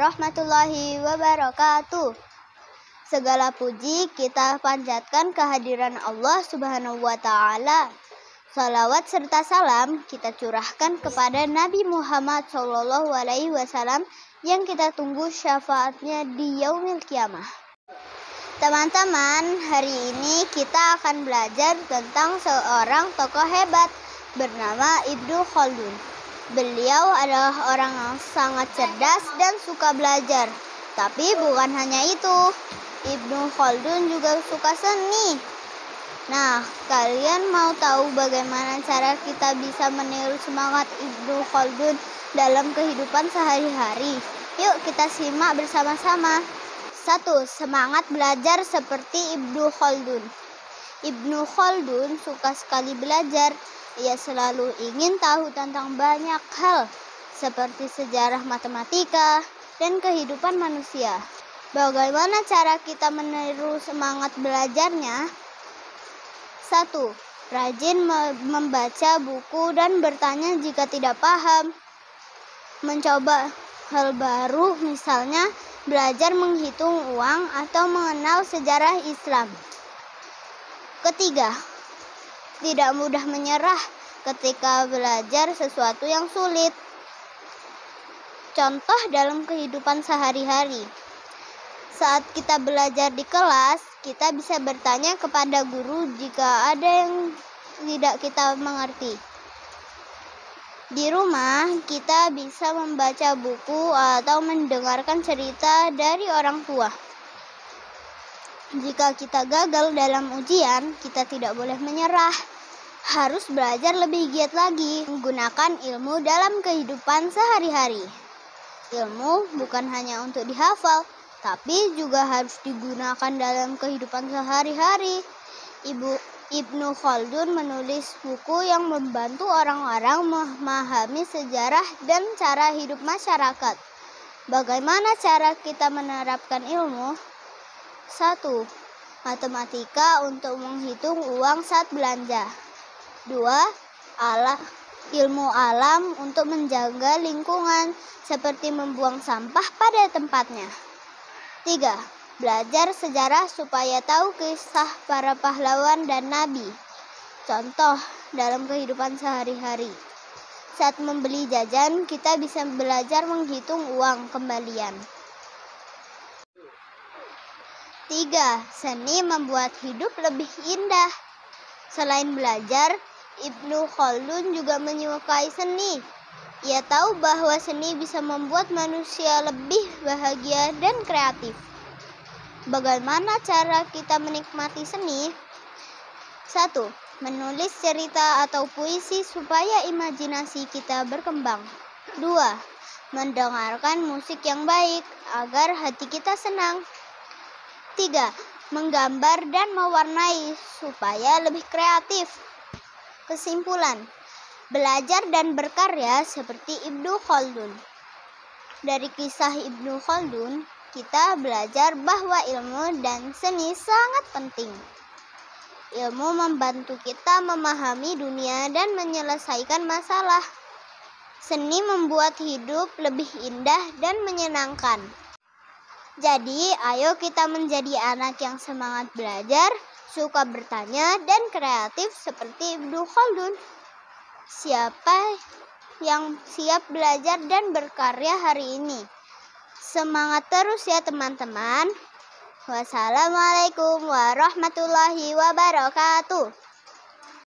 warahmatullahi wabarakatuh. Segala puji kita panjatkan kehadiran Allah Subhanahu wa Ta'ala. Salawat serta salam kita curahkan kepada Nabi Muhammad SAW yang kita tunggu syafaatnya di yaumil kiamah. Teman-teman, hari ini kita akan belajar tentang seorang tokoh hebat bernama Ibnu Khaldun. Beliau adalah orang yang sangat cerdas dan suka belajar. Tapi bukan hanya itu, Ibnu Khaldun juga suka seni. Nah, kalian mau tahu bagaimana cara kita bisa meniru semangat Ibnu Khaldun dalam kehidupan sehari-hari? Yuk kita simak bersama-sama. 1. Semangat belajar seperti Ibnu Khaldun. Ibnu Khaldun suka sekali belajar. Ia selalu ingin tahu tentang banyak hal, seperti sejarah matematika dan kehidupan manusia. Bagaimana cara kita meniru semangat belajarnya? 1. Rajin membaca buku dan bertanya jika tidak paham. Mencoba hal baru, misalnya belajar menghitung uang atau mengenal sejarah Islam. Ketiga, tidak mudah menyerah ketika belajar sesuatu yang sulit. Contoh dalam kehidupan sehari-hari. Saat kita belajar di kelas, kita bisa bertanya kepada guru jika ada yang tidak kita mengerti. Di rumah, kita bisa membaca buku atau mendengarkan cerita dari orang tua. Jika kita gagal dalam ujian, kita tidak boleh menyerah. Harus belajar lebih giat lagi, menggunakan ilmu dalam kehidupan sehari-hari. Ilmu bukan hanya untuk dihafal, tapi juga harus digunakan dalam kehidupan sehari-hari. Ibnu Khaldun menulis buku yang membantu orang-orang memahami sejarah dan cara hidup masyarakat. Bagaimana cara kita menerapkan ilmu? 1. Matematika untuk menghitung uang saat belanja. 2. Ilmu alam untuk menjaga lingkungan, seperti membuang sampah pada tempatnya. 3. Belajar sejarah supaya tahu kisah para pahlawan dan nabi. Contoh dalam kehidupan sehari-hari. Saat membeli jajan, kita bisa belajar menghitung uang kembalian. 3. Seni membuat hidup lebih indah. Selain belajar, Ibnu Khaldun juga menyukai seni. Ia tahu bahwa seni bisa membuat manusia lebih bahagia dan kreatif. Bagaimana cara kita menikmati seni? 1. Menulis cerita atau puisi supaya imajinasi kita berkembang. 2. Mendengarkan musik yang baik agar hati kita senang. 3. Menggambar dan mewarnai supaya lebih kreatif. Kesimpulan, belajar dan berkarya seperti Ibnu Khaldun. Dari kisah Ibnu Khaldun, kita belajar bahwa ilmu dan seni sangat penting. Ilmu membantu kita memahami dunia dan menyelesaikan masalah. Seni membuat hidup lebih indah dan menyenangkan. Jadi, ayo kita menjadi anak yang semangat belajar, suka bertanya, dan kreatif seperti Ibnu Khaldun. Siapa yang siap belajar dan berkarya hari ini? Semangat terus ya teman-teman. Wassalamualaikum warahmatullahi wabarakatuh.